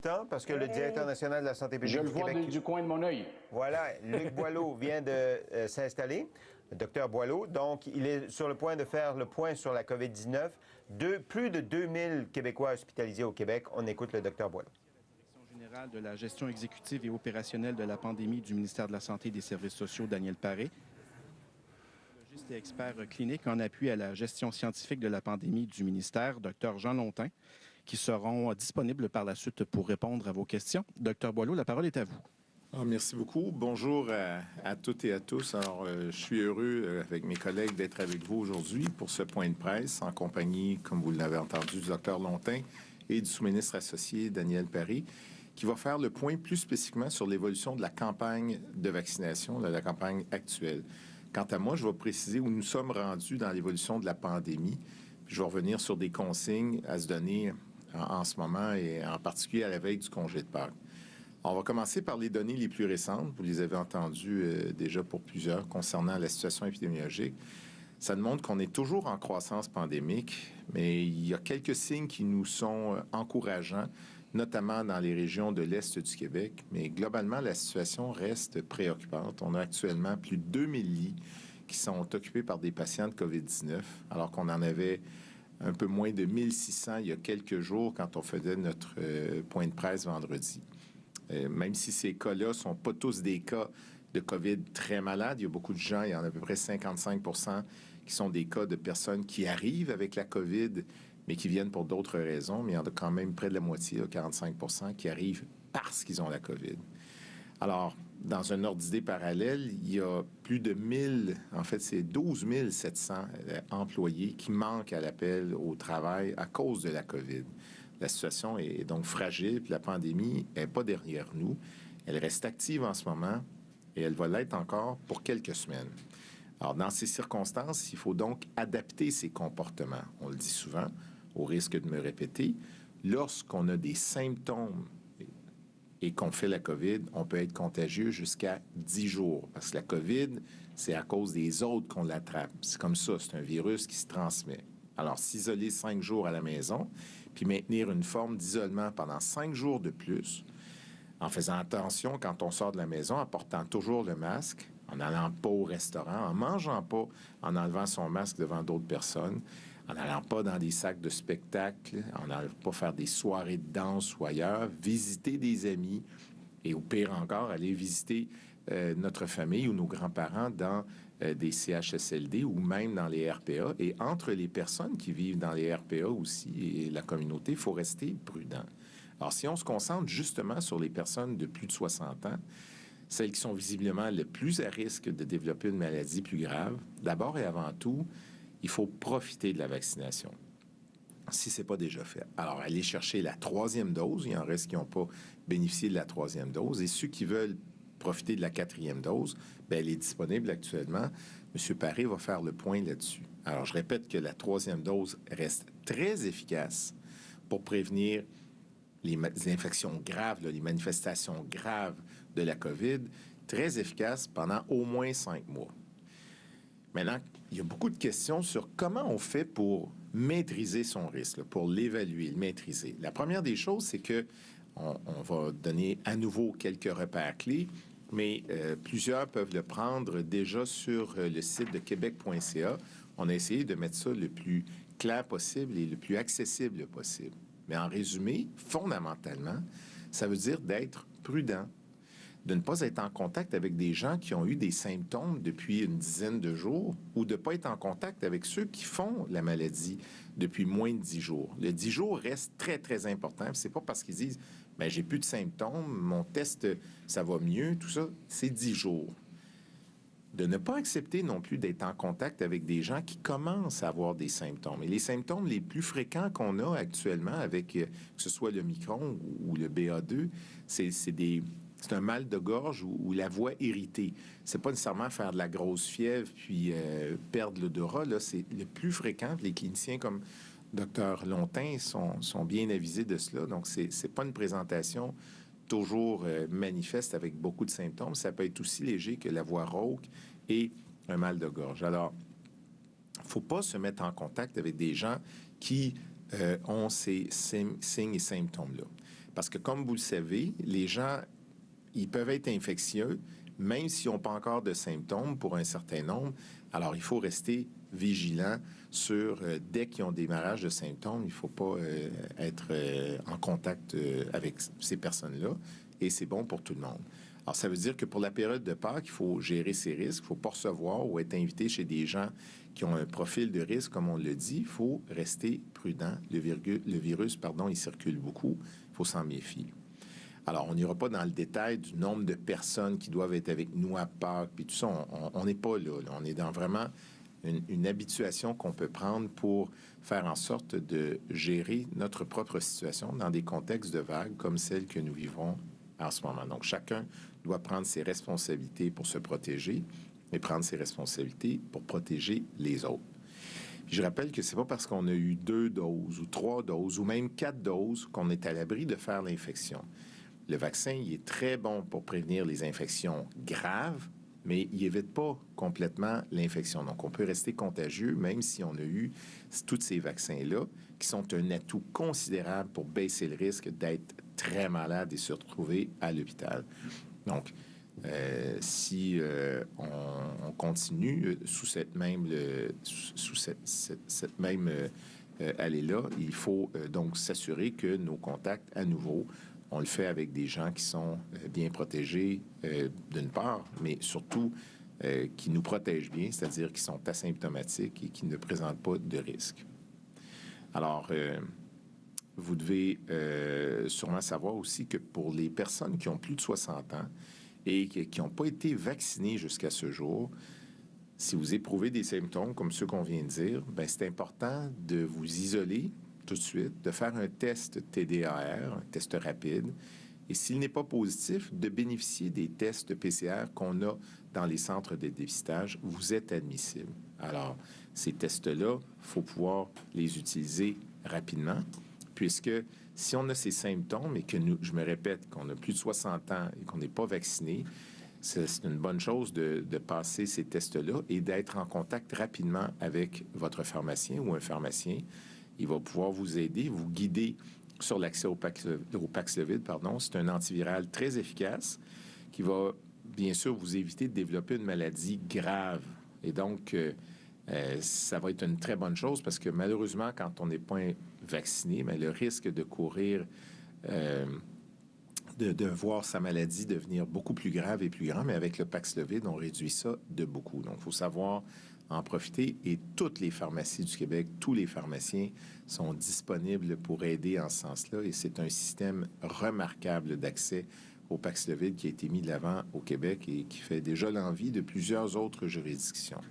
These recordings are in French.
Parce que le directeur national de la santé publique Je le du vois Québec... du coin de mon œil. Voilà, Luc Boileau vient de s'installer, le docteur Boileau. Donc, il est sur le point de faire le point sur la COVID-19. Plus de 2000 Québécois hospitalisés au Québec. On écoute le docteur Boileau. Direction générale de la gestion exécutive et opérationnelle de la pandémie du ministère de la Santé et des Services sociaux, Daniel Paré. Biologiste et expert clinique en appui à la gestion scientifique de la pandémie du ministère, Dr Jean Lontin, qui seront disponibles par la suite pour répondre à vos questions. Dr Boileau, la parole est à vous. Merci beaucoup. Bonjour à toutes et à tous. Alors, je suis heureux avec mes collègues d'être avec vous aujourd'hui pour ce point de presse en compagnie, comme vous l'avez entendu, du Dr Lontin et du sous-ministre associé Daniel Paré, qui va faire le point plus spécifiquement sur l'évolution de la campagne de vaccination, de la campagne actuelle. Quant à moi, je vais préciser où nous sommes rendus dans l'évolution de la pandémie. Je vais revenir sur des consignes à se donner en ce moment et en particulier à la veille du congé de Pâques. On va commencer par les données les plus récentes. Vous les avez entendues déjà pour plusieurs concernant la situation épidémiologique. Ça nous montre qu'on est toujours en croissance pandémique, mais il y a quelques signes qui nous sont encourageants, notamment dans les régions de l'Est du Québec. Mais globalement, la situation reste préoccupante. On a actuellement plus de 2000 lits qui sont occupés par des patients de COVID-19, alors qu'on en avait un peu moins de 1600 il y a quelques jours quand on faisait notre point de presse vendredi. Même si ces cas-là ne sont pas tous des cas de COVID très malades, il y a beaucoup de gens, il y en a à peu près 55 qui sont des cas de personnes qui arrivent avec la COVID, mais qui viennent pour d'autres raisons. Mais il y en a quand même près de la moitié, 45 qui arrivent parce qu'ils ont la COVID. Alors, dans un ordre d'idée parallèle, il y a plus de 1000, en fait, c'est 12 700 employés qui manquent à l'appel au travail à cause de la COVID. La situation est donc fragile, puis la pandémie n'est pas derrière nous. Elle reste active en ce moment et elle va l'être encore pour quelques semaines. Alors, dans ces circonstances, il faut donc adapter ses comportements. On le dit souvent, au risque de me répéter, lorsqu'on a des symptômes et qu'on fait la COVID, on peut être contagieux jusqu'à 10 jours. Parce que la COVID, c'est à cause des autres qu'on l'attrape. C'est comme ça, c'est un virus qui se transmet. Alors, s'isoler 5 jours à la maison, puis maintenir une forme d'isolement pendant 5 jours de plus, en faisant attention quand on sort de la maison, en portant toujours le masque, en n'allant pas au restaurant, en mangeant pas, en enlevant son masque devant d'autres personnes, en n'allant pas dans des sacs de spectacle, en n'allant pas faire des soirées de danse ou ailleurs, visiter des amis et au pire encore, aller visiter notre famille ou nos grands-parents dans des CHSLD ou même dans les RPA. Et entre les personnes qui vivent dans les RPA aussi et la communauté, il faut rester prudent. Alors, si on se concentre justement sur les personnes de plus de 60 ans, celles qui sont visiblement le plus à risque de développer une maladie plus grave, d'abord et avant tout, il faut profiter de la vaccination, si ce n'est pas déjà fait. Alors, allez chercher la 3e dose. Il en reste qui n'ont pas bénéficié de la 3e dose. Et ceux qui veulent profiter de la 4e dose, bien, elle est disponible actuellement. M. Paré va faire le point là-dessus. Alors, je répète que la 3e dose reste très efficace pour prévenir les infections graves, les manifestations graves de la COVID, très efficace pendant au moins 5 mois. Maintenant, il y a beaucoup de questions sur comment on fait pour maîtriser son risque, pour l'évaluer, le maîtriser. La première des choses, c'est que on va donner à nouveau quelques repères clés, mais plusieurs peuvent le prendre déjà sur le site de québec.ca. On a essayé de mettre ça le plus clair possible et le plus accessible possible. Mais en résumé, fondamentalement, ça veut dire d'être prudent, de ne pas être en contact avec des gens qui ont eu des symptômes depuis une dizaine de jours ou de ne pas être en contact avec ceux qui font la maladie depuis moins de 10 jours. Le 10 jours reste très, très important. C'est pas parce qu'ils disent « bien, j'ai plus de symptômes, mon test, ça va mieux », tout ça, c'est 10 jours. De ne pas accepter non plus d'être en contact avec des gens qui commencent à avoir des symptômes. Et les symptômes les plus fréquents qu'on a actuellement avec, que ce soit le Micron ou le BA2, c'est un mal de gorge ou la voix irritée. C'est pas nécessairement faire de la grosse fièvre puis perdre l'odorat. Là, c'est le plus fréquent. Les cliniciens comme Dr Lontin sont bien avisés de cela. Donc, c'est pas une présentation toujours manifeste avec beaucoup de symptômes. Ça peut être aussi léger que la voix rauque et un mal de gorge. Alors, il ne faut pas se mettre en contact avec des gens qui ont ces signes et symptômes-là. Parce que, comme vous le savez, les gens, ils peuvent être infectieux, même s'ils n'ont pas encore de symptômes pour un certain nombre. Alors, il faut rester vigilant sur, dès qu'ils ont démarrage de symptômes, il ne faut pas être en contact avec ces personnes-là. Et c'est bon pour tout le monde. Alors, ça veut dire que pour la période de Pâques, il faut gérer ses risques. Il ne faut pas recevoir ou être invité chez des gens qui ont un profil de risque, comme on le dit. Il faut rester prudent. Le virus, il circule beaucoup. Il faut s'en méfier. Alors, on n'ira pas dans le détail du nombre de personnes qui doivent être avec nous à Pâques, puis tout ça. On n'est pas là. On est dans vraiment une habituation qu'on peut prendre pour faire en sorte de gérer notre propre situation dans des contextes de vagues comme celle que nous vivons en ce moment. Donc, chacun doit prendre ses responsabilités pour se protéger et prendre ses responsabilités pour protéger les autres. Puis je rappelle que c'est pas parce qu'on a eu 2 doses ou 3 doses ou même 4 doses qu'on est à l'abri de faire l'infection. Le vaccin, il est très bon pour prévenir les infections graves, mais il n'évite pas complètement l'infection. Donc, on peut rester contagieux même si on a eu tous ces vaccins-là, qui sont un atout considérable pour baisser le risque d'être très malade et se retrouver à l'hôpital. Donc, si on continue sous cette même allée-là, il faut donc s'assurer que nos contacts, à nouveau, on le fait avec des gens qui sont bien protégés, d'une part, mais surtout qui nous protègent bien, c'est-à-dire qui sont asymptomatiques et qui ne présentent pas de risque. Alors, vous devez sûrement savoir aussi que pour les personnes qui ont plus de 60 ans et qui n'ont pas été vaccinées jusqu'à ce jour, si vous éprouvez des symptômes comme ceux qu'on vient de dire, bien, c'est important de vous isoler tout de suite, de faire un test TDAR, un test rapide, et s'il n'est pas positif, de bénéficier des tests PCR qu'on a dans les centres de dépistage. Vous êtes admissible. Alors, ces tests-là, il faut pouvoir les utiliser rapidement, puisque si on a ces symptômes et que je me répète, qu'on a plus de 60 ans et qu'on n'est pas vacciné, c'est une bonne chose de passer ces tests-là et d'être en contact rapidement avec votre pharmacien ou un pharmacien. Il va pouvoir vous aider, vous guider sur l'accès au Paxlovid. C'est un antiviral très efficace qui va, bien sûr, vous éviter de développer une maladie grave. Et donc, ça va être une très bonne chose parce que malheureusement, quand on n'est pas vacciné, mais le risque de courir, de voir sa maladie devenir beaucoup plus grave et plus grand, mais avec le Paxlovid, on réduit ça de beaucoup. Donc, il faut savoir en profiter et toutes les pharmacies du Québec, tous les pharmaciens sont disponibles pour aider en ce sens-là et c'est un système remarquable d'accès au Paxlovid qui a été mis de l'avant au Québec et qui fait déjà l'envie de plusieurs autres juridictions.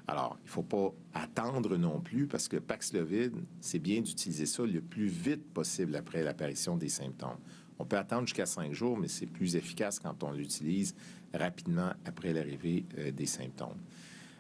Alors, il ne faut pas attendre non plus parce que Paxlovid, c'est bien d'utiliser ça le plus vite possible après l'apparition des symptômes. On peut attendre jusqu'à 5 jours, mais c'est plus efficace quand on l'utilise rapidement après l'arrivée des symptômes.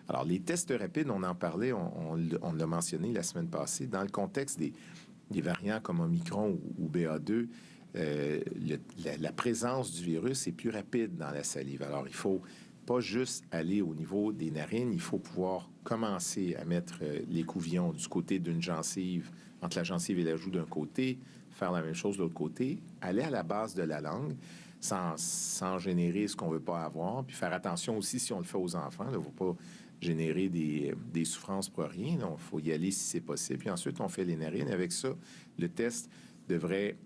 Alors, les tests rapides, on en parlait, on l'a mentionné la semaine passée, dans le contexte des variants comme Omicron ou BA2, la présence du virus est plus rapide dans la salive. Alors, il ne faut pas juste aller au niveau des narines, il faut pouvoir commencer à mettre l'écouvillon du côté d'une gencive, entre la gencive et la joue d'un côté, faire la même chose de l'autre côté, aller à la base de la langue, sans générer ce qu'on ne veut pas avoir, puis faire attention aussi si on le fait aux enfants, il ne faut pas générer des souffrances pour rien. Il faut y aller si c'est possible. Puis ensuite, on fait les narines. Avec ça, le test devrait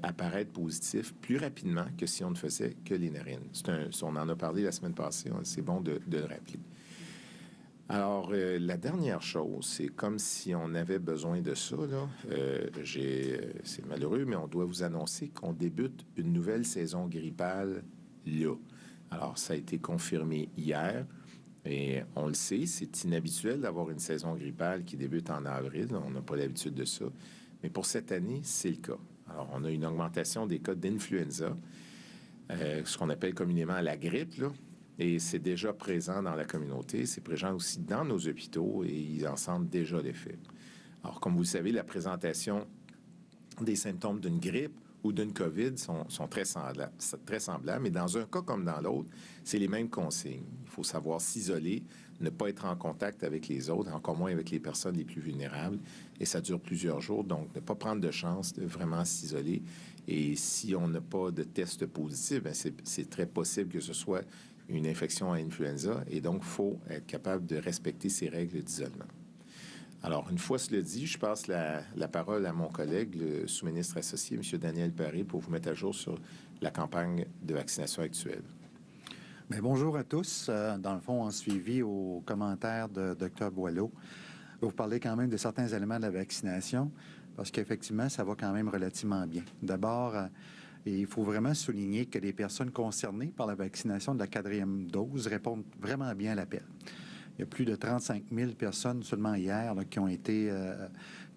apparaître positif plus rapidement que si on ne faisait que les narines. On en a parlé la semaine passée. C'est bon de le rappeler. Alors, la dernière chose, c'est comme si on avait besoin de ça. C'est malheureux, mais on doit vous annoncer qu'on débute une nouvelle saison grippale là. Alors, ça a été confirmé hier. Et on le sait, c'est inhabituel d'avoir une saison grippale qui débute en avril. On n'a pas l'habitude de ça. Mais pour cette année, c'est le cas. Alors, on a une augmentation des cas d'influenza, ce qu'on appelle communément la grippe, là. Et c'est déjà présent dans la communauté. C'est présent aussi dans nos hôpitaux et ils en sentent déjà l'effet. Alors, comme vous le savez, la présentation des symptômes d'une grippe ou d'une COVID sont très semblables. Mais dans un cas comme dans l'autre, c'est les mêmes consignes. Il faut savoir s'isoler, ne pas être en contact avec les autres, encore moins avec les personnes les plus vulnérables. Et ça dure plusieurs jours, donc ne pas prendre de chance de vraiment s'isoler Et si on n'a pas de test positif, bien, c'est très possible que ce soit une infection à influenza. Et donc, il faut être capable de respecter ces règles d'isolement. Alors, une fois cela dit, je passe la parole à mon collègue, le sous-ministre associé, M. Daniel Paré, pour vous mettre à jour sur la campagne de vaccination actuelle. Bien, bonjour à tous. Dans le fond, en suivi aux commentaires de Dr Boileau, vous parlez quand même de certains éléments de la vaccination, parce qu'effectivement, ça va quand même relativement bien. D'abord, il faut vraiment souligner que les personnes concernées par la vaccination de la 4e dose répondent vraiment bien à l'appel. Il y a plus de 35 000 personnes seulement hier là, qui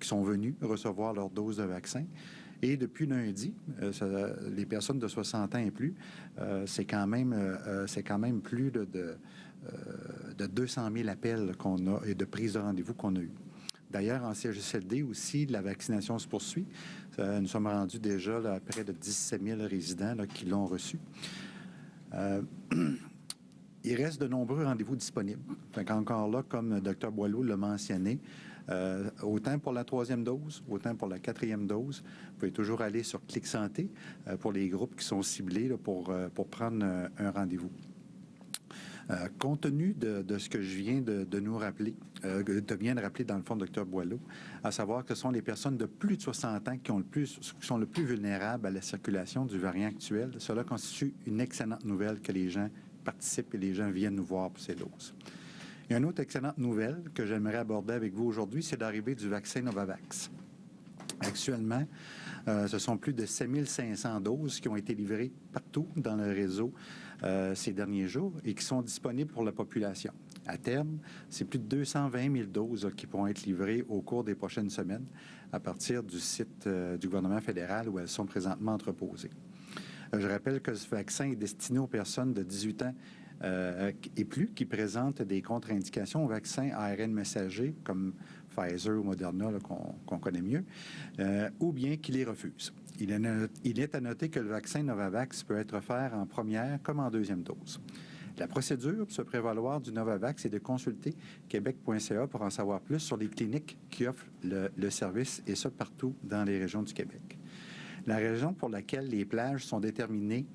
sont venues recevoir leur dose de vaccin. Et depuis lundi, les personnes de 60 ans et plus, c'est quand même plus de 200 000 appels qu'on a et de prises de rendez-vous qu'on a eues. D'ailleurs, en CHSLD aussi, la vaccination se poursuit. Nous sommes rendus déjà là, à près de 17 000 résidents là, qui l'ont reçu. Il reste de nombreux rendez-vous disponibles. Donc encore là, comme Dr Boileau l'a mentionné, autant pour la 3e dose, autant pour la 4e dose, vous pouvez toujours aller sur Clic Santé pour les groupes qui sont ciblés là, pour prendre un rendez-vous. Compte tenu de ce que je viens de nous rappeler, vient de rappeler dans le fond Dr Boileau, à savoir que ce sont les personnes de plus de 60 ans qui sont le plus vulnérables à la circulation du variant actuel. Cela constitue une excellente nouvelle que les gens participent et les gens viennent nous voir pour ces doses. Il y a une autre excellente nouvelle que j'aimerais aborder avec vous aujourd'hui, c'est l'arrivée du vaccin Novavax. Actuellement, ce sont plus de 7500 doses qui ont été livrées partout dans le réseau ces derniers jours et qui sont disponibles pour la population. À terme, c'est plus de 220 000 doses qui pourront être livrées au cours des prochaines semaines à partir du site du gouvernement fédéral où elles sont présentement entreposées. Je rappelle que ce vaccin est destiné aux personnes de 18 ans et plus qui présentent des contre-indications au vaccin ARN messager comme Pfizer ou Moderna qu'on connaît mieux, ou bien qui les refusent. Il est à noter que le vaccin Novavax peut être offert en première comme en 2e dose. La procédure pour se prévaloir du Novavax est de consulter québec.ca pour en savoir plus sur les cliniques qui offrent le service, et ça partout dans les régions du Québec. La raison pour laquelle les plages sont déterminées,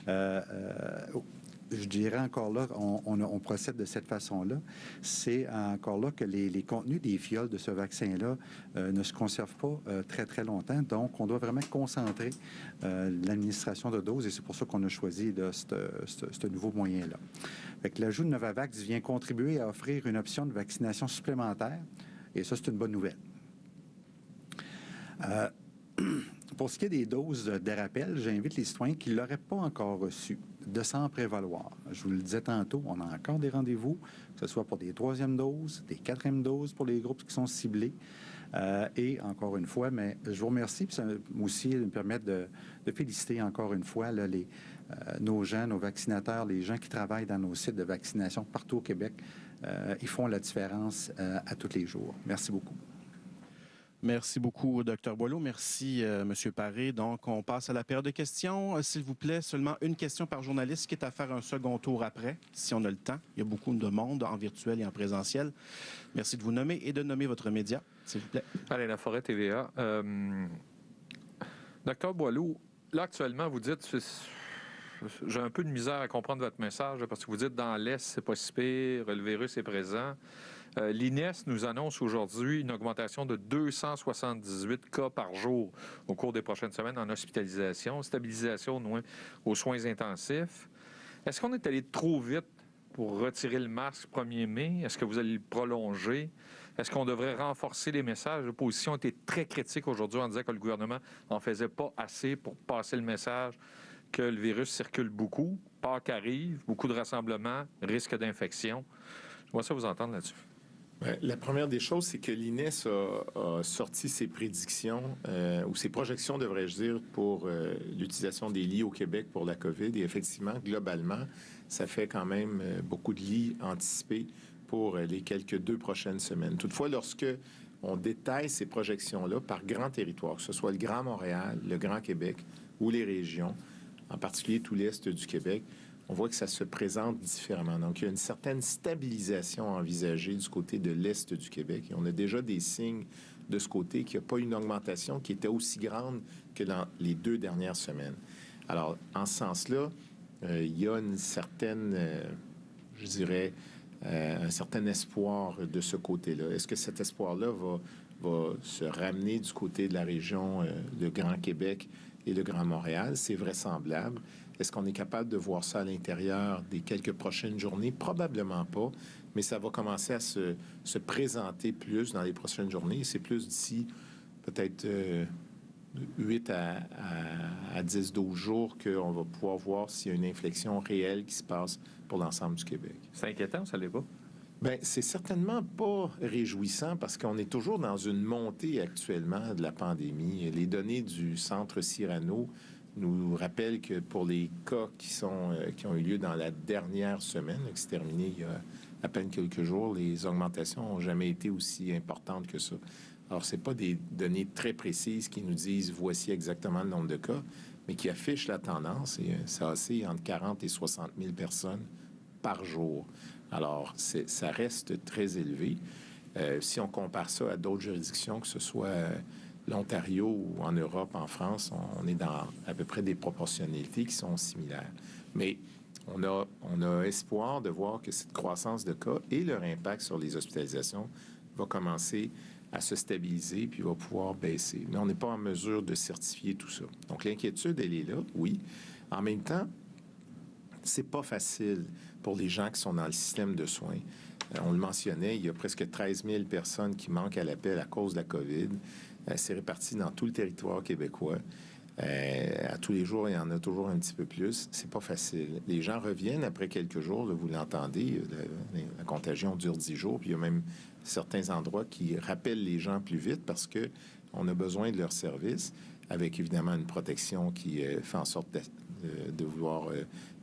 je dirais encore là, on procède de cette façon-là, c'est encore là que les contenus des fioles de ce vaccin-là ne se conservent pas très, très longtemps. Donc, on doit vraiment concentrer l'administration de doses et c'est pour ça qu'on a choisi ce nouveau moyen-là. L'ajout de Novavax vient contribuer à offrir une option de vaccination supplémentaire et ça, c'est une bonne nouvelle. Pour ce qui est des doses de rappel, j'invite les citoyens qui ne l'auraient pas encore reçues de s'en prévaloir. Je vous le disais tantôt, on a encore des rendez-vous, que ce soit pour des 3e doses, des 4e doses pour les groupes qui sont ciblés. Et encore une fois, mais je vous remercie, puis ça aussi me permet de féliciter encore une fois là, nos gens, nos vaccinateurs, les gens qui travaillent dans nos sites de vaccination partout au Québec. Ils font la différence à tous les jours. Merci beaucoup. Merci beaucoup, Dr Boileau. Merci, M. Paré. Donc, on passe à la période de questions. S'il vous plaît, seulement une question par journaliste, qui est à faire un second tour après, si on a le temps. Il y a beaucoup de monde en virtuel et en présentiel. Merci de vous nommer et de nommer votre média, s'il vous plaît. Alain Laforêt, TVA. Dr Boileau, là, actuellement, vous dites... J'ai un peu de misère à comprendre votre message, parce que vous dites dans l'Est, c'est pas si pire, le virus est présent. L'INES nous annonce aujourd'hui une augmentation de 278 cas par jour au cours des prochaines semaines en hospitalisation, stabilisation aux soins intensifs. Est-ce qu'on est allé trop vite pour retirer le masque 1er mai? Est-ce que vous allez le prolonger? Est-ce qu'on devrait renforcer les messages? L'opposition était très critique aujourd'hui en disant que le gouvernement n'en faisait pas assez pour passer le message que le virus circule beaucoup, Pâques arrive, beaucoup de rassemblements, risque d'infection. Je vois ça vous entendre là-dessus. La première des choses, c'est que l'INES a sorti ses prédictions, ou ses projections, devrais-je dire, pour l'utilisation des lits au Québec pour la COVID. Et effectivement, globalement, ça fait quand même beaucoup de lits anticipés pour les quelques 2 prochaines semaines. Toutefois, lorsque on détaille ces projections-là par grand territoire, que ce soit le Grand Montréal, le Grand Québec ou les régions, en particulier tout l'Est du Québec, on voit que ça se présente différemment. Donc, il y a une certaine stabilisation envisagée du côté de l'Est du Québec. Et on a déjà des signes de ce côté qu'il n'y a pas une augmentation qui était aussi grande que dans les 2 dernières semaines. Alors, en ce sens-là, il y a une certaine, je dirais, un certain espoir de ce côté-là. Est-ce que cet espoir-là va se ramener du côté de la région de Grand Québec et le Grand Montréal? C'est vraisemblable. Est-ce qu'on est capable de voir ça à l'intérieur des quelques prochaines journées? Probablement pas, mais ça va commencer à se présenter plus dans les prochaines journées. C'est plus d'ici peut-être 8 à 10, 12 jours qu'on va pouvoir voir s'il y a une inflexion réelle qui se passe pour l'ensemble du Québec. C'est inquiétant, ça l'est pas? Bien, c'est certainement pas réjouissant parce qu'on est toujours dans une montée actuellement de la pandémie. Les données du Centre Cyrano nous rappellent que pour les cas qui ont eu lieu dans la dernière semaine, qui s'est terminée il y a à peine quelques jours, les augmentations n'ont jamais été aussi importantes que ça. Alors, ce n'est pas des données très précises qui nous disent voici exactement le nombre de cas, mais qui affichent la tendance et ça oscille entre 40 et 60 000 personnes par jour. Alors, ça reste très élevé. Si on compare ça à d'autres juridictions, que ce soit l'Ontario ou en Europe, en France, on est dans à peu près des proportionnalités qui sont similaires. Mais on a espoir de voir que cette croissance de cas et leur impact sur les hospitalisations va commencer à se stabiliser puis va pouvoir baisser. Mais on n'est pas en mesure de certifier tout ça. Donc, l'inquiétude, elle est là, oui. En même temps, c'est pas facile pour les gens qui sont dans le système de soins. On le mentionnait, il y a presque 13 000 personnes qui manquent à l'appel à cause de la COVID. C'est réparti dans tout le territoire québécois. À tous les jours, il y en a toujours un petit peu plus. C'est pas facile. Les gens reviennent après quelques jours, là, vous l'entendez, la contagion dure 10 jours, puis il y a même certains endroits qui rappellent les gens plus vite parce que on a besoin de leur service, avec évidemment une protection qui fait en sorte de vouloir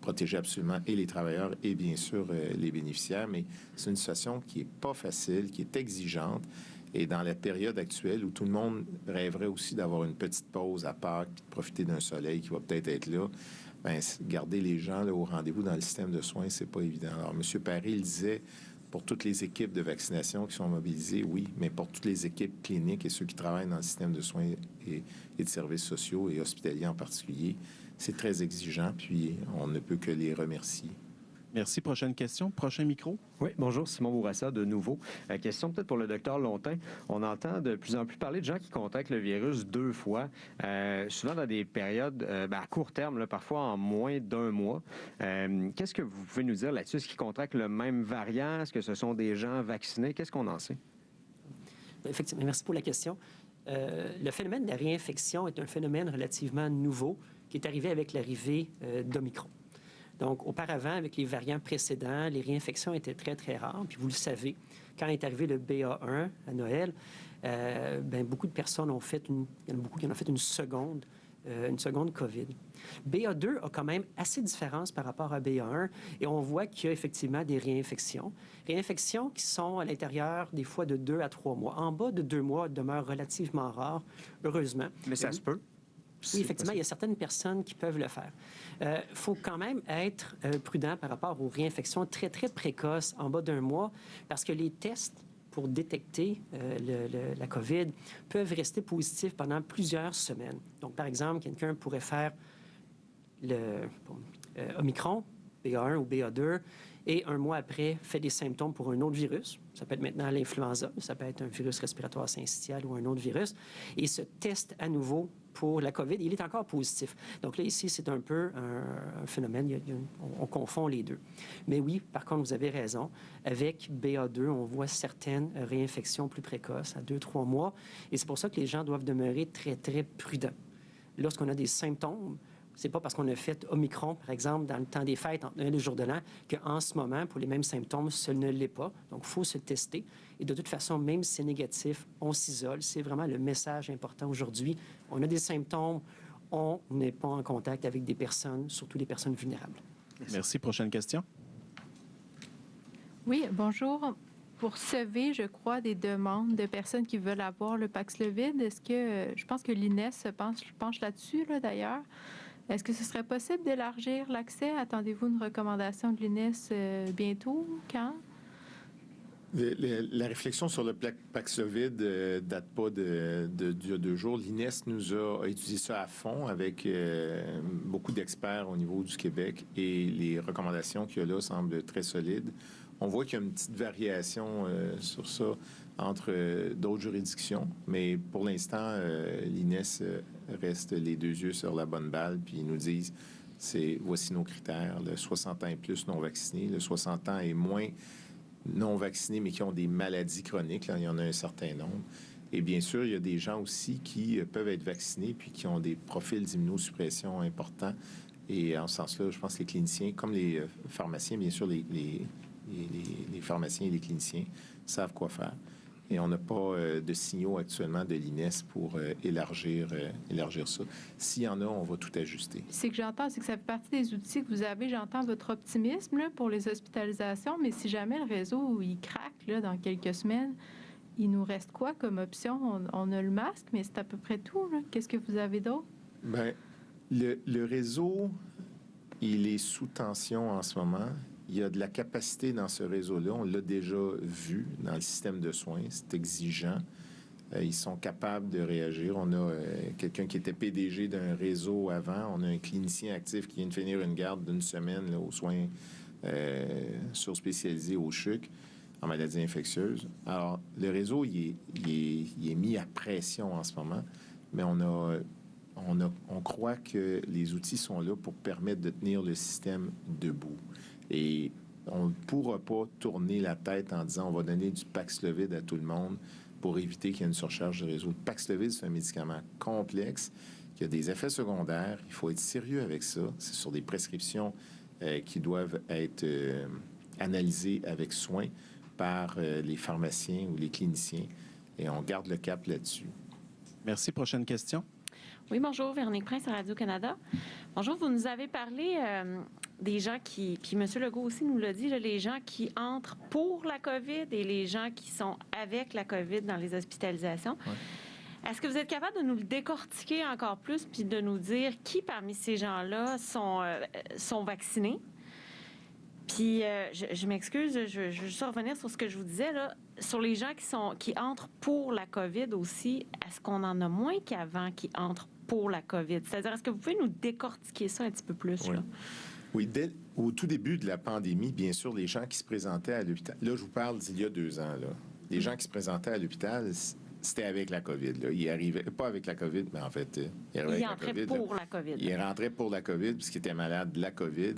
protéger absolument et les travailleurs et bien sûr les bénéficiaires, mais c'est une situation qui est pas facile, qui est exigeante. Et dans la période actuelle où tout le monde rêverait aussi d'avoir une petite pause à Pâques, puis de profiter d'un soleil qui va peut-être être là, bien, garder les gens là, au rendez-vous dans le système de soins, c'est pas évident. Alors, M. Paré le disait, pour toutes les équipes de vaccination qui sont mobilisées, oui, mais pour toutes les équipes cliniques et ceux qui travaillent dans le système de soins et de services sociaux et hospitaliers en particulier, c'est très exigeant, puis on ne peut que les remercier. Merci. Prochaine question. Prochain micro. Oui, bonjour, Simon Bourassa de nouveau. Question peut-être pour le docteur Lontin. On entend de plus en plus parler de gens qui contractent le virus 2 fois, souvent dans des périodes à court terme, là, parfois en moins d'1 mois. Qu'est-ce que vous pouvez nous dire là-dessus? Est-ce qu'ils contractent le même variant? Est-ce que ce sont des gens vaccinés? Qu'est-ce qu'on en sait? Effectivement, merci pour la question. Le phénomène de la réinfection est un phénomène relativement nouveau qui est arrivé avec l'arrivée d'Omicron. Donc, auparavant, avec les variants précédents, les réinfections étaient très, très rares. Puis vous le savez, quand est arrivé le BA1 à Noël, beaucoup de personnes ont fait il y en a beaucoup qui en ont fait une seconde COVID. BA2 a quand même assez de différence par rapport à BA1 et on voit qu'il y a effectivement des réinfections. Réinfections qui sont à l'intérieur des fois de 2 à 3 mois. En bas de 2 mois demeurent relativement rares, heureusement. Mais ça se peut. Oui, effectivement, il y a certaines personnes qui peuvent le faire. Il faut quand même être prudent par rapport aux réinfections très, très précoces en bas d'1 mois parce que les tests pour détecter la COVID peuvent rester positifs pendant plusieurs semaines. Donc, par exemple, quelqu'un pourrait faire Omicron, BA1 ou BA2, et 1 mois après, fait des symptômes pour un autre virus. Ça peut être maintenant l'influenza, ça peut être un virus respiratoire syncytial ou un autre virus, et se teste à nouveau pour la COVID. Il est encore positif. Donc là, ici, c'est un peu un phénomène, on confond les deux. Mais oui, par contre, vous avez raison. Avec BA2, on voit certaines réinfections plus précoces à 2-3 mois, et c'est pour ça que les gens doivent demeurer très, très prudents. Lorsqu'on a des symptômes, c'est pas parce qu'on a fait Omicron, par exemple, dans le temps des fêtes, entre Noël et le jour de l'an, qu'en ce moment, pour les mêmes symptômes, ce ne l'est pas. Donc, il faut se tester. Et de toute façon, même si c'est négatif, on s'isole. C'est vraiment le message important aujourd'hui. On a des symptômes, on n'est pas en contact avec des personnes, surtout des personnes vulnérables. Merci. Prochaine question. Oui, bonjour. Pour sauver, je crois, des demandes de personnes qui veulent avoir le Paxlovid, est-ce que, je pense que l'INES se penche là-dessus, là, d'ailleurs. Est-ce que ce serait possible d'élargir l'accès? Attendez-vous une recommandation de l'INES bientôt? Quand? La réflexion sur le Paxlovid date pas d'il y a 2 jours. L'INES a étudié ça à fond avec beaucoup d'experts au niveau du Québec et les recommandations qu'il y a là semblent très solides. On voit qu'il y a une petite variation sur ça entre d'autres juridictions, mais pour l'instant, l'INES reste les 2 yeux sur la bonne balle, puis ils nous disent voici nos critères, le 60 ans et plus non vacciné, le 60 ans et moins non vaccinés, mais qui ont des maladies chroniques. Là, il y en a un certain nombre. Et bien sûr, il y a des gens aussi qui peuvent être vaccinés puis qui ont des profils d'immunosuppression importants. Et en ce sens-là, je pense que les cliniciens, comme les pharmaciens, bien sûr, les pharmaciens et les cliniciens savent quoi faire. Et on n'a pas de signaux actuellement de l'INES pour élargir ça. S'il y en a, on va tout ajuster. C'est que j'entends, c'est que ça fait partie des outils que vous avez. J'entends votre optimisme là, pour les hospitalisations, mais si jamais le réseau il craque là, dans quelques semaines, il nous reste quoi comme option? On a le masque, mais c'est à peu près tout. Là. Qu'est-ce que vous avez d'autre? Bien, le réseau, il est sous tension en ce moment. Il y a de la capacité dans ce réseau-là. On l'a déjà vu dans le système de soins. C'est exigeant. Ils sont capables de réagir. On a quelqu'un qui était PDG d'un réseau avant. On a un clinicien actif qui vient de finir une garde d'1 semaine là, aux soins surspécialisés au CHUC en maladies infectieuses. Alors, le réseau, il est mis à pression en ce moment, mais on croit que les outils sont là pour permettre de tenir le système debout. Et on ne pourra pas tourner la tête en disant on va donner du Paxlovid à tout le monde pour éviter qu'il y ait une surcharge de réseau. Le Paxlovid, c'est un médicament complexe qui a des effets secondaires. Il faut être sérieux avec ça. C'est sur des prescriptions qui doivent être analysées avec soin par les pharmaciens ou les cliniciens. Et on garde le cap là-dessus. Merci. Prochaine question. Oui, bonjour, Véronique Prince à Radio-Canada. Bonjour, vous nous avez parlé des gens qui, puis M. Legault aussi nous l'a dit, là, les gens qui entrent pour la COVID et les gens qui sont avec la COVID dans les hospitalisations. Ouais. Est-ce que vous êtes capable de nous le décortiquer encore plus puis de nous dire qui parmi ces gens-là sont vaccinés? Puis, je m'excuse, je veux juste revenir sur ce que je vous disais, là. Sur les gens qui entrent pour la COVID aussi, est-ce qu'on en a moins qu'avant qui entrent pour la COVID? C'est-à-dire, est-ce que vous pouvez nous décortiquer ça un petit peu plus, oui. Là? Oui, au tout début de la pandémie, bien sûr, les gens qui se présentaient à l'hôpital, là, je vous parle d'il y a 2 ans, là. Les gens qui se présentaient à l'hôpital, c'était avec la COVID, là. Ils arrivaient, pas avec la COVID, mais en fait, ils arrivaient avec la COVID. Pour la COVID. Ils rentraient pour la COVID, puisqu'ils étaient malades de la COVID.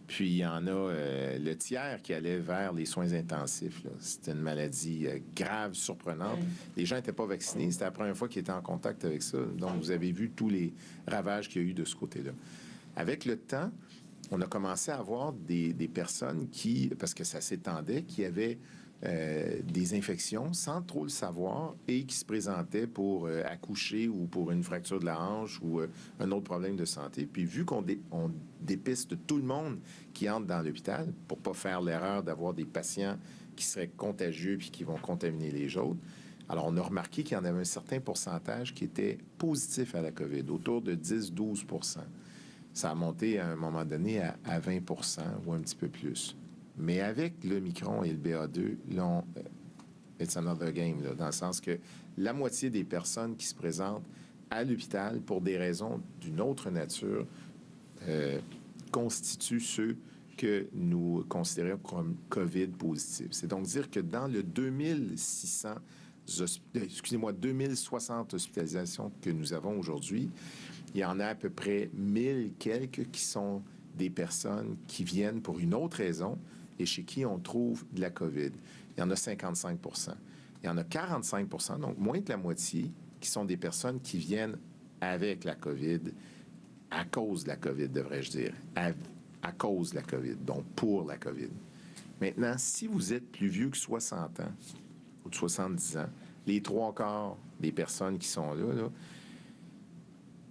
Puis, il y en a le tiers qui allait vers les soins intensifs. C'était une maladie grave, surprenante. Oui. Les gens n'étaient pas vaccinés. C'était la première fois qu'ils étaient en contact avec ça. Donc, vous avez vu tous les ravages qu'il y a eu de ce côté-là. Avec le temps, on a commencé à avoir des personnes qui, parce que ça s'étendait, qui avaient des infections sans trop le savoir et qui se présentaient pour accoucher ou pour une fracture de la hanche ou un autre problème de santé. Puis vu qu'on dépiste tout le monde qui entre dans l'hôpital pour pas faire l'erreur d'avoir des patients qui seraient contagieux puis qui vont contaminer les autres, alors on a remarqué qu'il y en avait un certain pourcentage qui était positif à la COVID, autour de 10-12 %. Ça a monté à un moment donné à 20 % ou un petit peu plus. Mais avec le Micron et le BA2, là, it's another game, là, dans le sens que la moitié des personnes qui se présentent à l'hôpital pour des raisons d'une autre nature constituent ceux que nous considérons comme COVID positifs. C'est donc dire que dans le 2060 hospitalisations que nous avons aujourd'hui, il y en a à peu près 1000 quelques qui sont des personnes qui viennent pour une autre raison et chez qui on trouve de la COVID. Il y en a 55 %. Il y en a 45 %, donc moins que la moitié, qui sont des personnes qui viennent avec la COVID, à cause de la COVID, devrais-je dire, à cause de la COVID, donc pour la COVID. Maintenant, si vous êtes plus vieux que 60 ans ou de 70 ans, les 3/4 des personnes qui sont là,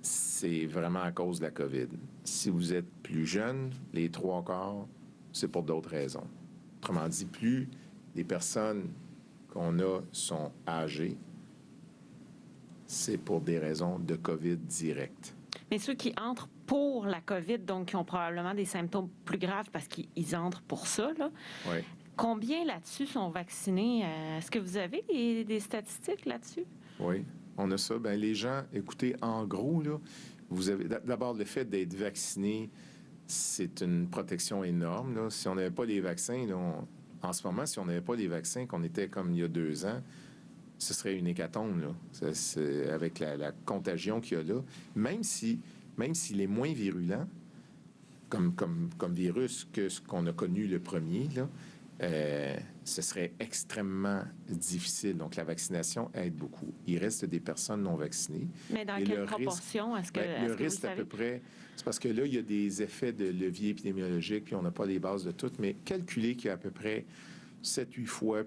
c'est vraiment à cause de la COVID. Si vous êtes plus jeune, les 3/4, c'est pour d'autres raisons. Autrement dit, plus les personnes qu'on a sont âgées, c'est pour des raisons de COVID direct. Mais ceux qui entrent pour la COVID, donc qui ont probablement des symptômes plus graves parce qu'ils entrent pour ça, là, oui. Combien là-dessus sont vaccinés? Est-ce que vous avez des statistiques là-dessus? Oui, on a ça. Bien, les gens, écoutez, en gros, là, vous avez d'abord le fait d'être vacciné, c'est une protection énorme. Là. Si on n'avait pas les vaccins, là, en ce moment, si on n'avait pas les vaccins, qu'on était comme il y a 2 ans, ce serait une hécatombe, là. Avec la contagion qu'il y a là. Même s'il est moins virulent, comme virus que ce qu'on a connu le premier, là, ce serait extrêmement difficile. Donc, la vaccination aide beaucoup. Il reste des personnes non vaccinées. Mais dans quelle proportion? Est-ce que le risque, à peu près, c'est parce que là, il y a des effets de levier épidémiologique, puis on n'a pas les bases de tout, mais calculer qu'il y a à peu près 7-8 fois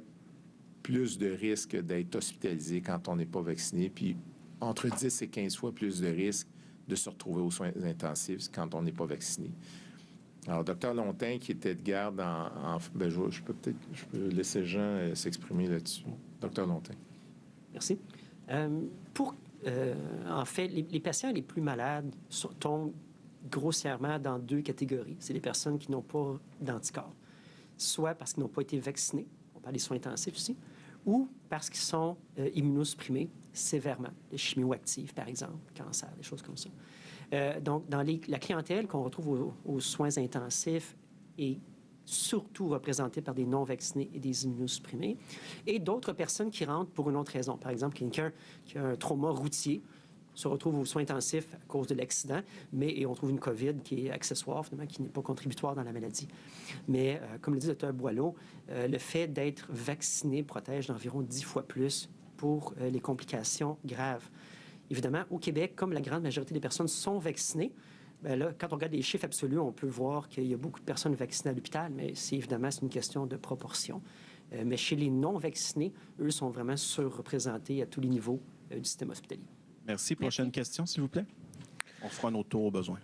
plus de risque d'être hospitalisé quand on n'est pas vacciné, puis entre 10 et 15 fois plus de risque de se retrouver aux soins intensifs quand on n'est pas vacciné. Alors, Dr Longtin, qui était de garde je peux laisser Jean s'exprimer là-dessus. Dr Longtin. Merci. En fait, les patients les plus malades tombent grossièrement dans 2 catégories. C'est les personnes qui n'ont pas d'anticorps, soit parce qu'ils n'ont pas été vaccinés, on parle des soins intensifs aussi, ou parce qu'ils sont immunosupprimés sévèrement, les chimioactifs, par exemple, cancer, des choses comme ça. Donc, dans la clientèle qu'on retrouve aux soins intensifs est surtout représentée par des non-vaccinés et des immunosupprimés, et d'autres personnes qui rentrent pour une autre raison. Par exemple, quelqu'un qui a un trauma routier se retrouve aux soins intensifs à cause de l'accident, et on trouve une COVID qui est accessoire, finalement, qui n'est pas contributoire dans la maladie. Mais, comme le dit le Dr Boileau, le fait d'être vacciné protège d'environ 10 fois plus pour les complications graves. Évidemment, au Québec, comme la grande majorité des personnes sont vaccinées, bien là, quand on regarde les chiffres absolus, on peut voir qu'il y a beaucoup de personnes vaccinées à l'hôpital, mais c'est une question de proportion. Mais chez les non-vaccinés, eux sont vraiment surreprésentés à tous les niveaux du système hospitalier. Merci. Prochaine question, s'il vous plaît. On fera un autre tour au besoin.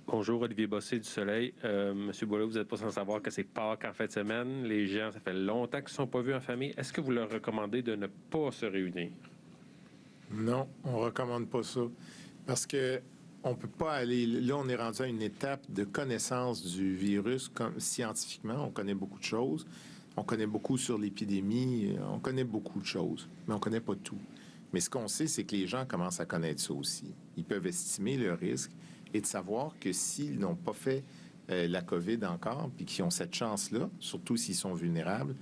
Bonjour, Olivier Bossé du Soleil. Monsieur Boileau, vous n'êtes pas sans savoir que c'est Pâques en fin de semaine. Les gens, ça fait longtemps qu'ils ne sont pas vus en famille. Est-ce que vous leur recommandez de ne pas se réunir? Non, on ne recommande pas ça. Parce que on ne peut pas aller... Là, on est rendu à une étape de connaissance du virus scientifiquement. On connaît beaucoup de choses. On connaît beaucoup sur l'épidémie. On connaît beaucoup de choses, mais on ne connaît pas tout. Mais ce qu'on sait, c'est que les gens commencent à connaître ça aussi. Ils peuvent estimer le risque et de savoir que s'ils n'ont pas fait la COVID encore, puis qu'ils ont cette chance-là, surtout s'ils sont vulnérables,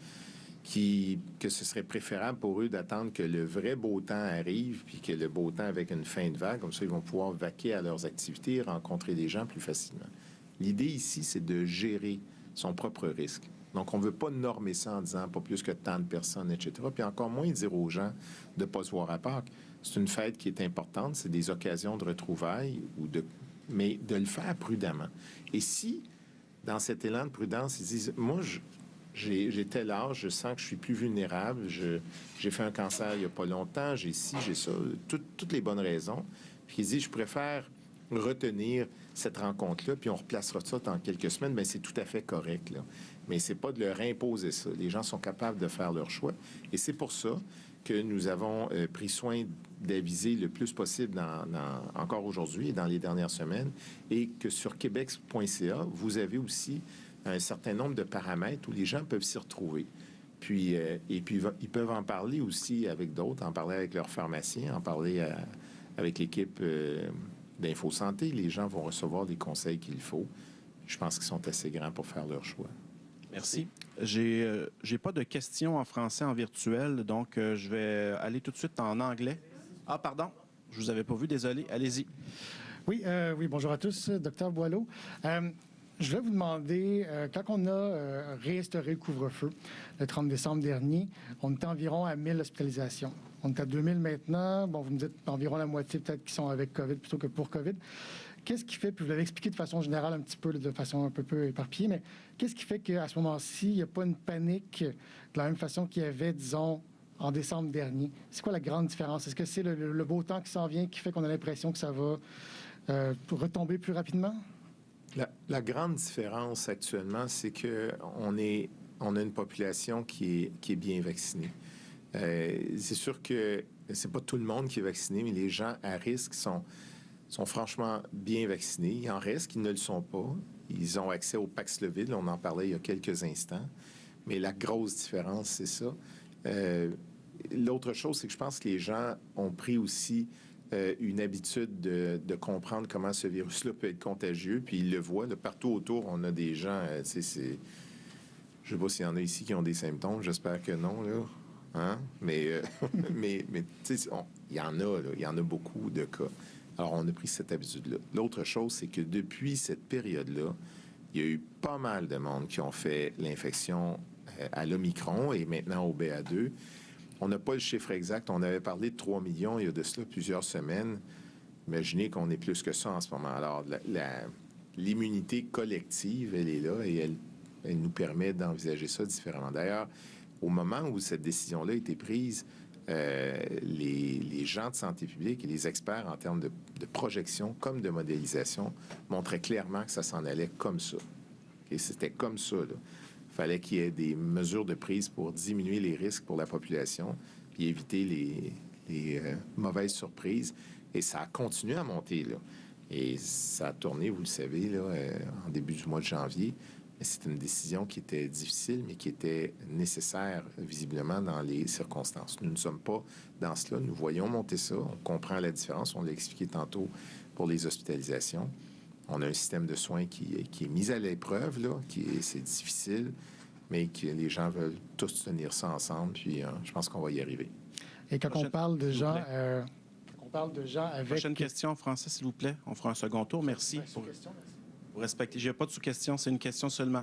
que ce serait préférable pour eux d'attendre que le vrai beau temps arrive, puis que le beau temps avec une fin de vague, comme ça, ils vont pouvoir vaquer à leurs activités, rencontrer des gens plus facilement. L'idée ici, c'est de gérer son propre risque. Donc, on ne veut pas normer ça en disant pas plus que tant de personnes, etc. Puis encore moins dire aux gens de ne pas se voir à Pâques. C'est une fête qui est importante, c'est des occasions de retrouvailles, mais de le faire prudemment. Et si, dans cet élan de prudence, ils disent, moi, j'ai tel âge, je sens que je suis plus vulnérable, j'ai fait un cancer il n'y a pas longtemps, j'ai ci, j'ai ça, toutes les bonnes raisons. Puis ils disent, je préfère retenir cette rencontre-là, puis on replacera ça dans quelques semaines, bien, c'est tout à fait correct, là. Mais c'est pas de leur imposer ça. Les gens sont capables de faire leur choix. Et c'est pour ça que nous avons pris soin d'aviser le plus possible encore aujourd'hui et dans les dernières semaines, et que sur québec.ca, vous avez aussi un certain nombre de paramètres où les gens peuvent s'y retrouver. Puis, ils peuvent en parler aussi avec d'autres, en parler avec leurs pharmaciens, en parler avec l'équipe d'InfoSanté. Les gens vont recevoir des conseils qu'il faut. Je pense qu'ils sont assez grands pour faire leur choix. Merci. J'ai pas de questions en français en virtuel, donc je vais aller tout de suite en anglais. Ah, pardon, je vous avais pas vu, désolé. Allez-y. Oui, bonjour à tous, Dr Boileau. Je voulais vous demander, quand on a réinstauré le couvre-feu le 30 décembre dernier, on était environ à 1000 hospitalisations. On est à 2000 maintenant. Bon, vous me dites environ la moitié peut-être qui sont avec COVID plutôt que pour COVID. Qu'est-ce qui fait, puis vous l'avez expliqué de façon générale un petit peu, de façon un peu éparpillée, mais qu'est-ce qui fait qu'à ce moment-ci, il n'y a pas une panique de la même façon qu'il y avait, disons, en décembre dernier? C'est quoi la grande différence? Est-ce que c'est le beau temps qui s'en vient qui fait qu'on a l'impression que ça va retomber plus rapidement? La grande différence actuellement, c'est qu'on a une population qui est bien vaccinée. C'est sûr que c'est pas tout le monde qui est vacciné, mais les gens à risque sont franchement bien vaccinés. Il en reste qui ne le sont pas. Ils ont accès au Paxlovid, on en parlait il y a quelques instants. Mais la grosse différence, c'est ça. L'autre chose, c'est que je pense que les gens ont pris aussi une habitude de comprendre comment ce virus-là peut être contagieux, puis ils le voient. Là, partout autour, on a des gens, je ne sais pas s'il y en a ici qui ont des symptômes, j'espère que non, là. Hein? Mais tu sais, il y en a, là, il y en a beaucoup de cas. Alors, on a pris cette habitude-là. L'autre chose, c'est que depuis cette période-là, il y a eu pas mal de monde qui ont fait l'infection à l'Omicron et maintenant au BA2. On n'a pas le chiffre exact. On avait parlé de 3 millions il y a de cela plusieurs semaines. Imaginez qu'on est plus que ça en ce moment. Alors, l'immunité collective, elle est là et elle nous permet d'envisager ça différemment. D'ailleurs, au moment où cette décision-là a été prise, les gens de santé publique et les experts en termes de projection comme de modélisation montraient clairement que ça s'en allait comme ça. Et c'était comme ça, là. Il fallait qu'il y ait des mesures de prise pour diminuer les risques pour la population puis éviter les mauvaises surprises. Et ça a continué à monter, là. Et ça a tourné, vous le savez, là, en début du mois de janvier. Mais c'est une décision qui était difficile, mais qui était nécessaire, visiblement, dans les circonstances. Nous ne sommes pas dans cela. Nous voyons monter ça. On comprend la différence. On l'a expliqué tantôt pour les hospitalisations. On a un système de soins qui est mis à l'épreuve, là, c'est difficile, mais que les gens veulent tous tenir ça ensemble, puis je pense qu'on va y arriver. Et quand on parle de gens... avec... Prochaine question, Francis, s'il vous plaît. On fera un second tour. Merci pour respecter. Je n'ai pas de sous-question, c'est une question seulement.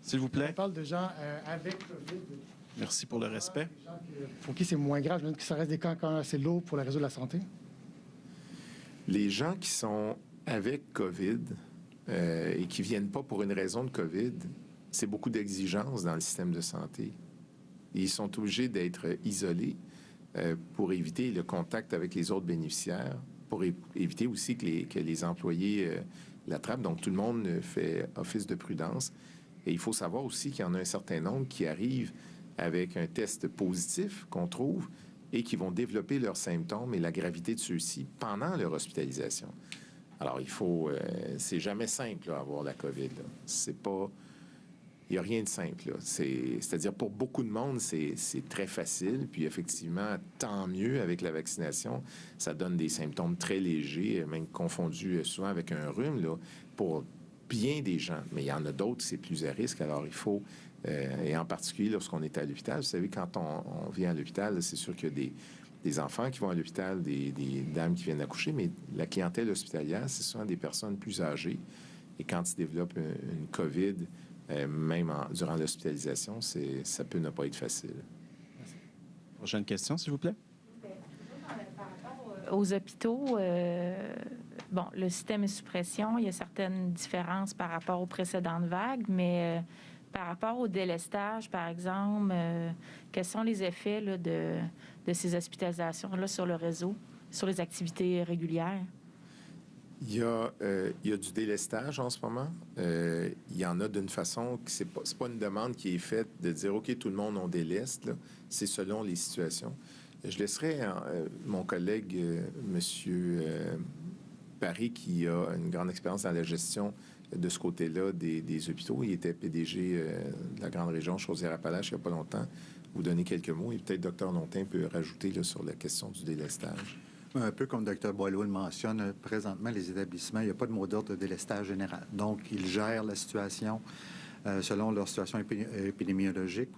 S'il vous plaît. On parle de gens avec COVID. Merci pour le respect. Pour qui c'est moins grave, même que ça reste des cas quand même assez lourds pour le réseau de la santé? Les gens qui sont avec COVID et qui ne viennent pas pour une raison de COVID, c'est beaucoup d'exigences dans le système de santé. Ils sont obligés d'être isolés pour éviter le contact avec les autres bénéficiaires, pour éviter aussi que les employés l'attrapent. Donc, tout le monde fait office de prudence. Et il faut savoir aussi qu'il y en a un certain nombre qui arrivent avec un test positif qu'on trouve et qui vont développer leurs symptômes et la gravité de ceux-ci pendant leur hospitalisation. Alors, il faut... c'est jamais simple, là, avoir la COVID, là. C'est pas... Il n'y a rien de simple, là. C'est-à-dire, pour beaucoup de monde, c'est très facile. Puis, effectivement, tant mieux avec la vaccination. Ça donne des symptômes très légers, même confondus souvent avec un rhume, là, pour bien des gens. Mais il y en a d'autres, c'est plus à risque. Alors, il faut... et en particulier, lorsqu'on est à l'hôpital, vous savez, quand on vient à l'hôpital, c'est sûr qu'il y a des enfants qui vont à l'hôpital, des dames qui viennent accoucher, mais la clientèle hospitalière, c'est souvent des personnes plus âgées. Et quand ils développent une COVID, même durant l'hospitalisation, ça peut ne pas être facile. Merci. Prochaine question, s'il vous plaît. Par rapport aux hôpitaux, bon, le système est sous pression. Il y a certaines différences par rapport aux précédentes vagues, mais par rapport au délestage, par exemple, quels sont les effets là, de ces hospitalisations-là sur le réseau, sur les activités régulières? Il y a du délestage en ce moment. Il y en a d'une façon que c'est pas une demande qui est faite de dire OK, tout le monde on déleste. C'est selon les situations. Je laisserai mon collègue Monsieur Paris, qui a une grande expérience dans la gestion de ce côté-là des hôpitaux. Il était PDG de la grande région Chaudière-Appalaches il n'y a pas longtemps. Vous donner quelques mots et peut-être Dr Lontin peut rajouter là, sur la question du délestage. Un peu comme Dr Boileau le mentionne, présentement, les établissements, il n'y a pas de mot d'ordre de délestage général. Donc, ils gèrent la situation selon leur situation épidémiologique.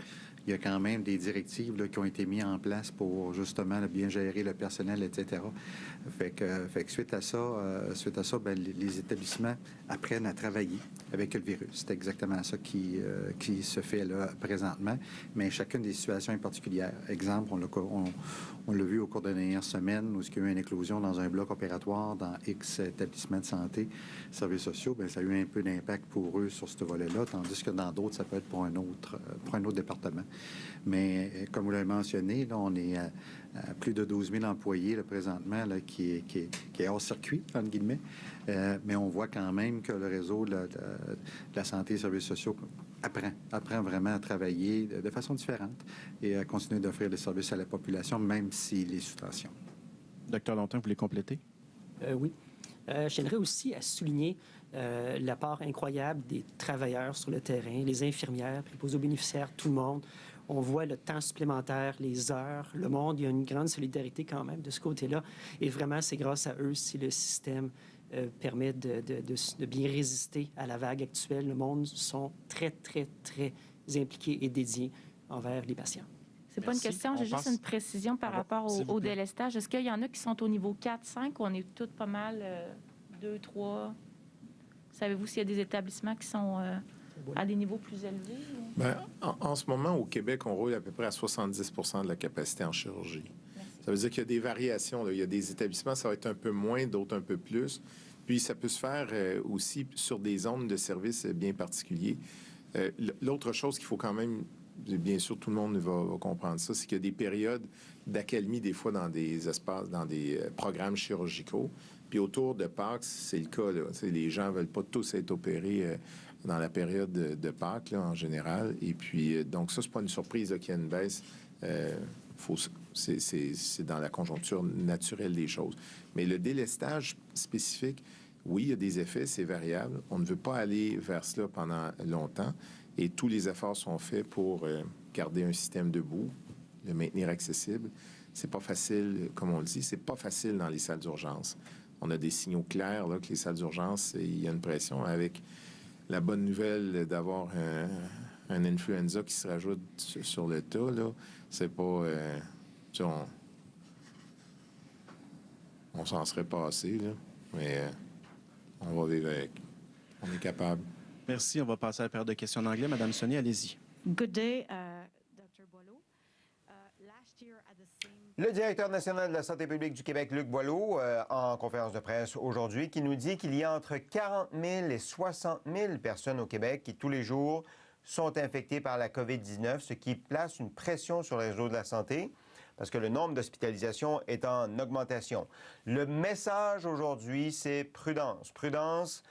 Il y a quand même des directives là, qui ont été mises en place pour justement là, bien gérer le personnel, etc. Fait que suite à ça, ben, les établissements apprennent à travailler avec le virus. C'est exactement ça qui se fait là présentement. Mais chacune des situations est particulière. Exemple, on l'a vu au cours de la dernière semaine où il y a eu une éclosion dans un bloc opératoire dans X établissements de santé, services sociaux, bien, ça a eu un peu d'impact pour eux sur ce volet-là, tandis que dans d'autres, ça peut être pour un autre département. Mais comme vous l'avez mentionné, là, on est à plus de 12 000 employés là, présentement là, qui est hors circuit, entre guillemets. Mais on voit quand même que le réseau de la santé et services sociaux apprend vraiment à travailler de façon différente et à continuer d'offrir des services à la population, même s'il est sous tension. Docteur Lontin, vous voulez compléter? Oui. Je tiendrais aussi à souligner l'apport incroyable des travailleurs sur le terrain, les infirmières, préposés aux bénéficiaires, tout le monde. On voit le temps supplémentaire, les heures, le monde. Il y a une grande solidarité quand même de ce côté-là. Et vraiment, c'est grâce à eux si le système permet de bien résister à la vague actuelle. Le monde sont très, très, très impliqués et dédiés envers les patients. C'est pas une question, j'ai juste une précision par rapport au délestage. Est-ce qu'il y en a qui sont au niveau 4, 5 ou on est tous pas mal 2, 3? Savez-vous s'il y a des établissements qui sont à des niveaux plus élevés? Bien, en ce moment, au Québec, on roule à peu près à 70 de la capacité en chirurgie. Merci. Ça veut dire qu'il y a des variations. Là. Il y a des établissements, ça va être un peu moins, d'autres un peu plus. Puis, ça peut se faire aussi sur des zones de services bien particuliers. L'autre chose qu'il faut quand même, bien sûr, tout le monde va comprendre ça, c'est qu'il y a des périodes d'accalmie, des fois, dans des espaces, dans des programmes chirurgicaux. Puis autour de Pâques, c'est le cas. Là. Les gens ne veulent pas tous être opérés dans la période de Pâques, là, en général. Et puis, donc ça, c'est pas une surprise qu'il y a une baisse. C'est dans la conjoncture naturelle des choses. Mais le délestage spécifique, oui, il y a des effets, c'est variable. On ne veut pas aller vers cela pendant longtemps. Et tous les efforts sont faits pour garder un système debout, le maintenir accessible. C'est pas facile, comme on le dit, c'est pas facile dans les salles d'urgence. On a des signaux clairs là, que les salles d'urgence, il y a une pression. Avec la bonne nouvelle d'avoir un influenza qui se rajoute sur le tas, là, c'est pas... on s'en serait passé, là, mais on va vivre avec. On est capable. Merci. On va passer à la période de questions en anglais. Madame Sonnier, allez-y. Good day, Dr. Boileau. Last year at the same... Le directeur national de la santé publique du Québec, Luc Boileau, en conférence de presse aujourd'hui, qui nous dit qu'il y a entre 40 000 et 60 000 personnes au Québec qui, tous les jours, sont infectées par la COVID-19, ce qui place une pression sur les réseaux de la santé, parce que le nombre d'hospitalisations est en augmentation. Le message aujourd'hui, c'est prudence. Prudence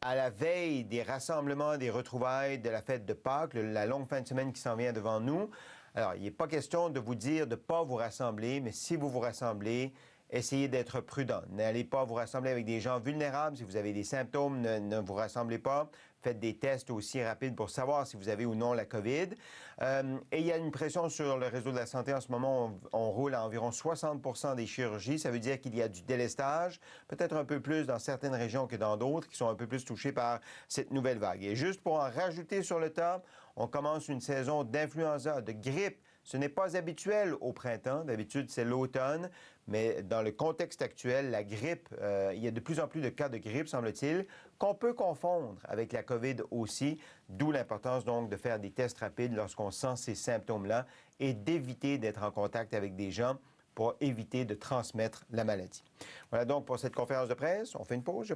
à la veille des rassemblements, des retrouvailles, de la fête de Pâques, la longue fin de semaine qui s'en vient devant nous. Alors, il n'est pas question de vous dire de ne pas vous rassembler, mais si vous vous rassemblez, essayez d'être prudent. N'allez pas vous rassembler avec des gens vulnérables. Si vous avez des symptômes, ne vous rassemblez pas. Faites des tests aussi rapides pour savoir si vous avez ou non la COVID. Et il y a une pression sur le réseau de la santé. En ce moment, on roule à environ 60 des chirurgies. Ça veut dire qu'il y a du délestage, peut-être un peu plus dans certaines régions que dans d'autres, qui sont un peu plus touchées par cette nouvelle vague. Et juste pour en rajouter sur le tas, on commence une saison d'influenza, de grippe. Ce n'est pas habituel au printemps. D'habitude, c'est l'automne. Mais dans le contexte actuel, la grippe, il y a de plus en plus de cas de grippe, semble-t-il, qu'on peut confondre avec la COVID aussi, d'où l'importance donc de faire des tests rapides lorsqu'on sent ces symptômes-là et d'éviter d'être en contact avec des gens pour éviter de transmettre la maladie. Voilà donc pour cette conférence de presse. On fait une pause.